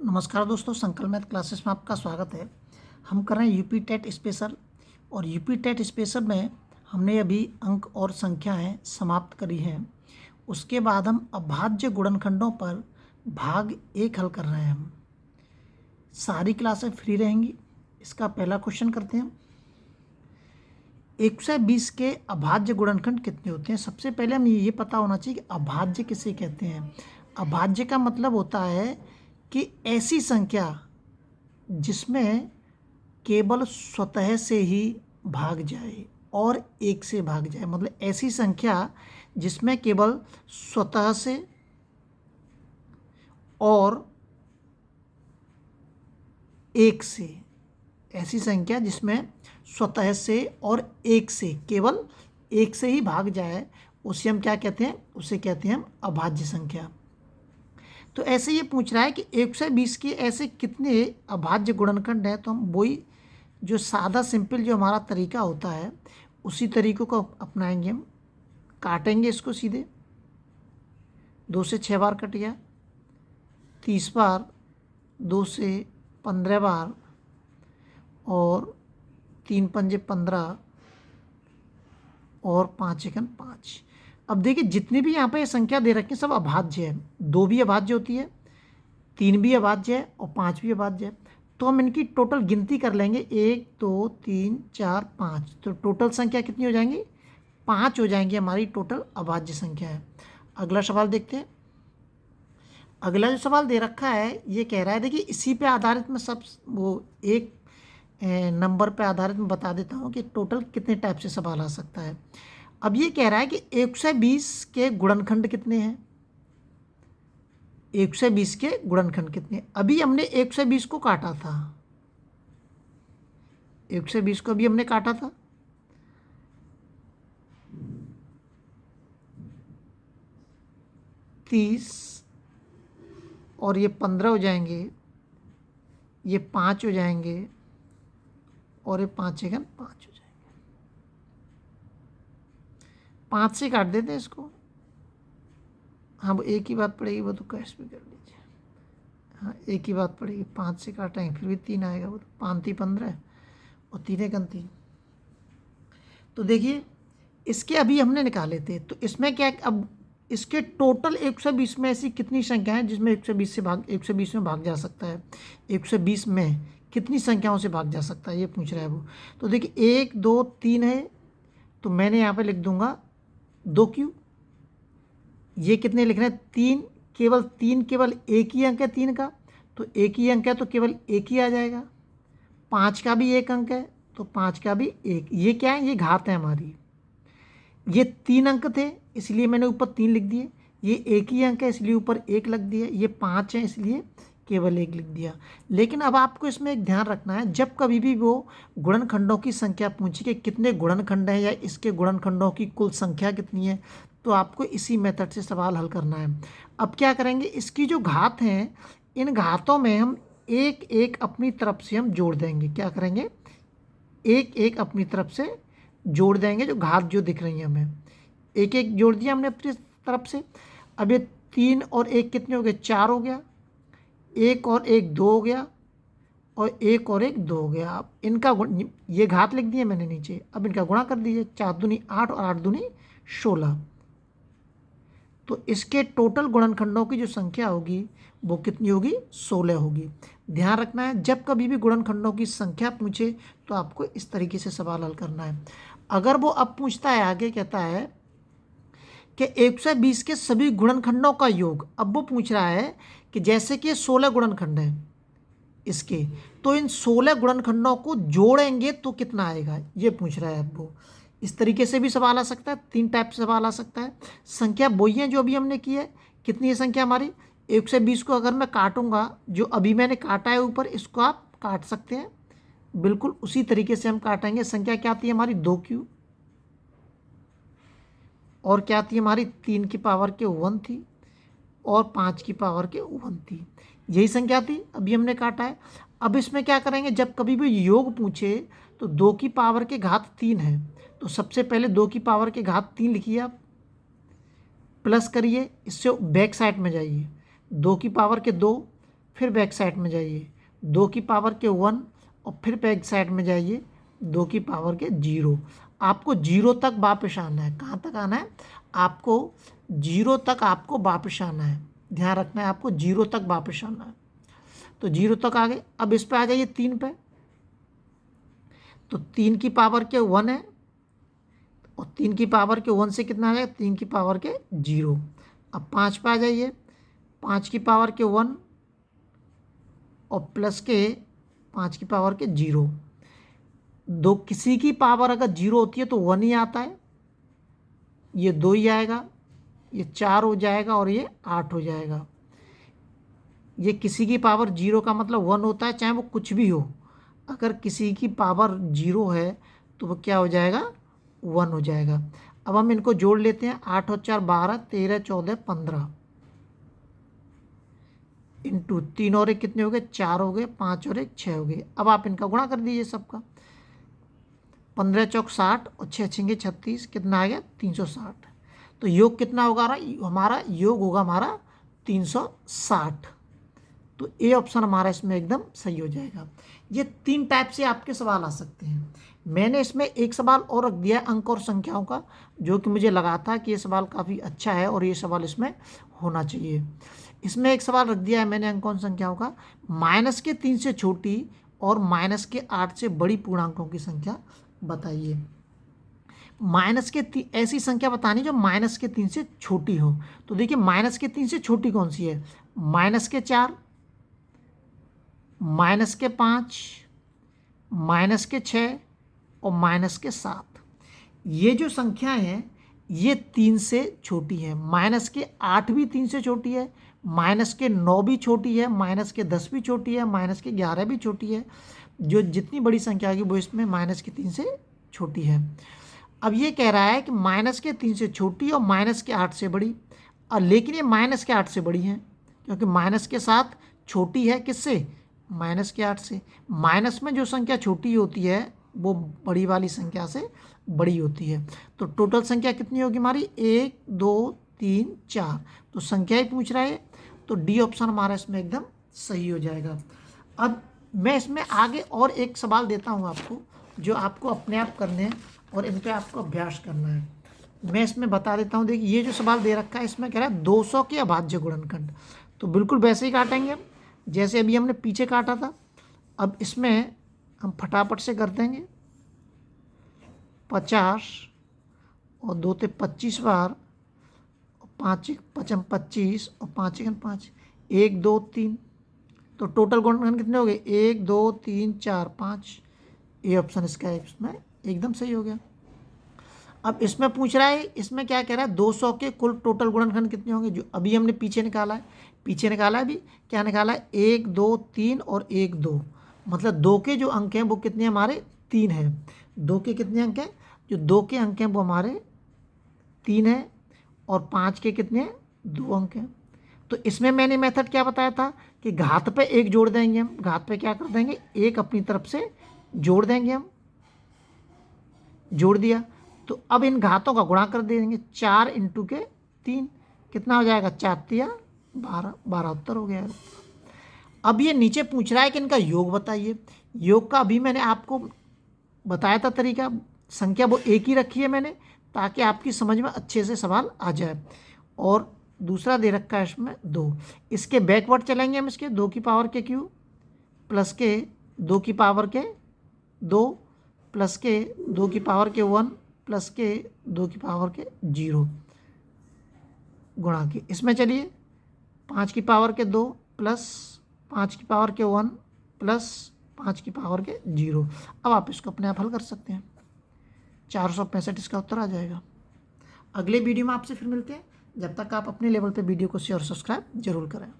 नमस्कार दोस्तों, संकल्प मैथ क्लासेस में आपका स्वागत है। हम कर रहे हैं यूपी टेट स्पेशल और यूपी टेट स्पेशल में हमने अभी अंक और संख्याएं समाप्त करी हैं। उसके बाद हम अभाज्य गुणनखंडों पर भाग 1 हल कर रहे हैं। हम सारी क्लासें फ्री रहेंगी। इसका पहला क्वेश्चन करते हैं। 120 के अभाज्य गुणनखंड कितने होते हैं? सबसे पहले हमें ये पता होना चाहिए कि अभाज्य किसे कहते हैं। अभाज्य का मतलब होता है कि ऐसी संख्या जिसमें केवल स्वतः से ही भाग जाए और 1 से भाग जाए। मतलब ऐसी संख्या जिसमें केवल स्वतः से और 1 से, ऐसी संख्या जिसमें स्वतः से और 1 से, केवल 1 से ही भाग जाए, उसे हम क्या कहते हैं? उसे कहते हैं हम अभाज्य संख्या। तो ऐसे ये पूछ रहा है कि 120 के ऐसे कितने अभाज्य गुणनखंड हैं। तो हम वही जो सादा सिंपल जो हमारा तरीका होता है उसी तरीकों को अपनाएंगे। हम काटेंगे इसको सीधे। 2 से 6 बार कट गया, 30 बार, 2 से 15 बार और 3 पंजे 15 और 5 एकम 5। अब देखिए जितनी भी यहाँ पे ये संख्या दे रखी है सब अभाज्य है। 2 भी अभाज्य होती है, 3 भी अभाज्य है और 5 भी अभाज्य है। तो हम इनकी टोटल गिनती कर लेंगे, 1 2 3 4 5। तो टोटल संख्या कितनी हो जाएंगी? 5 हो जाएंगी। हमारी टोटल अभाज्य संख्या है। अगला सवाल देखते हैं। अगला जो सवाल दे रखा है ये कह रहा है, देखिए इसी पे आधारित मैं सब वो एक नंबर पे आधारित मैं बता देता हूँ कि टोटल कितने टाइप से सवाल आ सकता है। अब ये कह रहा है कि 120 के गुणनखंड कितने हैं? 120 के गुणनखंड कितने? अभी हमने 120 को काटा था, 120 को अभी हमने काटा था। तीस और ये 15 हो जाएंगे, ये 5 हो जाएंगे और ये 5 एकम 5 हो जाएंगे। 5 से काट देते हैं इसको। हाँ, वो एक ही बात पड़ेगी, वो तो कैश भी कर लीजिए। हाँ, एक ही बात पड़ेगी। 5 से काटेंगे फिर भी 3 आएगा, वो तो 5 3 15 और 3 एकम 3। तो देखिए इसके अभी हमने निकाले थे, तो इसमें क्या, अब इसके टोटल 120 में ऐसी कितनी संख्या है जिसमें 120 में भाग जा सकता है? 120 में कितनी संख्याओं से भाग जा सकता है ये पूछ रहा है वो। तो देखिए 1 2 3 है, तो मैंने यहाँ पे लिख दूंगा 2 क्यू। ये कितने लिख रहे हैं? 3। केवल 3, केवल एक ही अंक है 3 का, तो एक ही अंक है तो केवल एक ही आ जाएगा। 5 का भी एक अंक है तो 5 का भी एक। ये क्या है? ये घात है हमारी। ये 3 अंक थे इसलिए मैंने ऊपर 3 लिख दिए। ये एक ही अंक है इसलिए ऊपर 1 लिख दिया। ये 5 है इसलिए केवल 1 लिख दिया। लेकिन अब आपको इसमें एक ध्यान रखना है, जब कभी भी वो गुणनखंडों की संख्या पूछे कि कितने गुणनखंड हैं या इसके गुणनखंडों की कुल संख्या कितनी है, तो आपको इसी मेथड से सवाल हल करना है। अब क्या करेंगे, इसकी जो घात हैं इन घातों में हम एक एक अपनी तरफ से हम जोड़ देंगे। क्या करेंगे? एक एक अपनी तरफ से जोड़ देंगे। जो घात जो दिख रही है हमें, एक एक जोड़ दिया हमने अपनी तरफ से। अब ये 3 और 1 कितने हो गए? 4 हो गया। 1 और 1 2 हो गया और 1 और 1 2 हो गया। अब इनका ये घात लिख दिए मैंने नीचे। अब इनका गुणा कर दीजिए। 4 दूनी 8 और 8 दूनी 16। तो इसके टोटल गुणनखंडों की जो संख्या होगी वो कितनी होगी? 16 होगी। ध्यान रखना है, जब कभी भी गुणनखंडों की संख्या पूछे तो आपको इस तरीके से सवाल हल करना है। अगर वो अब पूछता है, आगे कहता है कि 120 के सभी गुणनखंडों का योग। अब वो पूछ रहा है कि जैसे कि 16 गुणनखंड हैं इसके, तो इन 16 गुणनखंडों को जोड़ेंगे तो कितना आएगा, ये पूछ रहा है अब वो। इस तरीके से भी सवाल आ सकता है, 3 टाइप से सवाल आ सकता है। संख्या वही है जो अभी हमने की है। कितनी है संख्या हमारी? 120 को अगर मैं काटूंगा, जो अभी मैंने काटा है ऊपर, इसको आप काट सकते हैं। बिल्कुल उसी तरीके से हम काटेंगे। संख्या क्या आती है हमारी? 2 क्यू। और क्या आती है हमारी? 3 की पावर के 1 थी और 5 की पावर के 1 थी। यही संख्या थी, अभी हमने काटा है। अब इसमें क्या करेंगे, जब कभी भी योग पूछे तो 2 की पावर के घात 3 है, तो सबसे पहले 2 की पावर के घात 3 लिखिए आप, प्लस करिए, इससे बैक साइड में जाइए। 2 की पावर के 2 फिर बैक साइड में जाइए 2 की पावर के 1 और फिर बैक साइड में जाइए 2 की पावर के 0। आपको 0 तक वापस आना है। कहाँ तक आना है? आपको 0 तक आपको वापस आना है। ध्यान रखना है, आपको 0 तक वापस आना है। तो 0 तक आ गए। अब इस पे आ जाइए 3 पे, तो 3 की पावर के 1 है और 3 की पावर के 1 से कितना आ जाएगा? 3 की पावर के 0। अब 5 पे आ जाइए, 5 की पावर के 1 और प्लस के 5 की पावर के 0। दो किसी की पावर अगर 0 होती है तो 1 ही आता है, ये 2 ही आएगा, ये 4 हो जाएगा और ये 8 हो जाएगा। ये किसी की पावर 0 का मतलब 1 होता है, चाहे वो कुछ भी हो। अगर किसी की पावर 0 है तो वो क्या हो जाएगा? 1 हो जाएगा। अब हम इनको जोड़ लेते हैं। 8 और 4 12, 13 14 15 इंटू 3 और 1 कितने हो गए? 4 हो गए, 5 और 1 6 हो गए। अब आप इनका गुणा कर दीजिए सबका। 15 चौक 60 और 6 छिंगे 36, कितना आ गया? 360। तो योग कितना होगा हमारा? योग होगा हमारा 360। तो ए ऑप्शन हमारा इसमें एकदम सही हो जाएगा। ये 3 टाइप से आपके सवाल आ सकते हैं। मैंने इसमें एक सवाल और रख दिया है अंक और संख्याओं का, जो कि मुझे लगा था कि ये सवाल काफ़ी अच्छा है और ये सवाल इसमें होना चाहिए। इसमें एक सवाल रख दिया है मैंने अंक और संख्याओं का, -3 से छोटी और -8 से बड़ी पूर्णांकों की संख्या बताइए। ऐसी संख्या बतानी जो -3 से छोटी हो। तो देखिए -3 से छोटी कौन सी है? -4, -5, -6 और -7। ये जो संख्याएं हैं ये 3 से छोटी है। -8 भी 3 से छोटी है, -9 भी छोटी है, -10 भी छोटी है, -11 भी छोटी है। जो जितनी बड़ी संख्या होगी वो इसमें -3 से छोटी है। अब ये कह रहा है कि -3 से छोटी और -8 से बड़ी, और लेकिन ये -8 से बड़ी है, क्योंकि -7 छोटी है किससे? -8 से। माइनस में जो संख्या छोटी होती है वो बड़ी वाली संख्या से बड़ी होती है। तो टोटल संख्या कितनी होगी हमारी? 1 2 3 4। तो संख्या ही पूछ रहा है, तो डी ऑप्शन हमारा इसमें एकदम सही हो जाएगा। अब मैं इसमें आगे और एक सवाल देता हूँ आपको, जो आपको अपने आप करने हैं और इन पर आपको अभ्यास करना है। मैं इसमें बता देता हूँ। देखिए ये जो सवाल दे रखा है इसमें कह रहा है 200 के अभाज्य गुणनखंड। तो बिल्कुल वैसे ही काटेंगे हम जैसे अभी हमने पीछे काटा था। अब इसमें हम फटाफट से कर देंगे। 50 और 2 ते 25 बार, 5 5 25 और 5 5 1 2 3। तो टोटल गुणनखंड कितने हो गए? 1 2 3 4 5। ए ऑप्शन इसका इसमें एकदम सही हो गया। अब इसमें पूछ रहा है, इसमें क्या कह रहा है? 200 के कुल टोटल गुणनखंड कितने होंगे? जो अभी हमने पीछे निकाला है, अभी क्या निकाला है? 1 2 3 और 1 2। मतलब 2 के जो अंक हैं वो कितने हमारे? 3 हैं। 2 के कितने अंक हैं? जो 2 के अंक हैं वो हमारे 3 हैं, और 5 के कितने? 2 अंक हैं। तो इसमें मैंने मेथड क्या बताया था कि घात पे 1 जोड़ देंगे हम। घात पे क्या कर देंगे? 1 अपनी तरफ से जोड़ देंगे हम। जोड़ दिया तो अब इन घातों का गुणा कर देंगे। 4 इंटू के 3 कितना हो जाएगा? 4 तिया 12, 12 उत्तर हो गया। अब ये नीचे पूछ रहा है कि इनका योग बताइए। योग का अभी मैंने आपको बताया था तरीका। संख्या वो एक ही रखी है मैंने, ताकि आपकी समझ में अच्छे से सवाल आ जाए। और दूसरा दे रखा है इसमें 2। इसके बैकवर्ड चलेंगे हम। इसके 2 की पावर के क्यूब प्लस के 2 की पावर के 2 प्लस के 2 की पावर के 1 प्लस के 2 की पावर के 0 गुणा के। इसमें चलिए 5 की पावर के 2 प्लस 5 की पावर के 1 प्लस 5 की पावर के 0। अब आप इसको अपने आप हल कर सकते हैं। 465 इसका उत्तर आ जाएगा। अगले वीडियो में आपसे फिर मिलते हैं। जब तक आप अपने लेवल पे वीडियो को शेयर और सब्सक्राइब जरूर करें।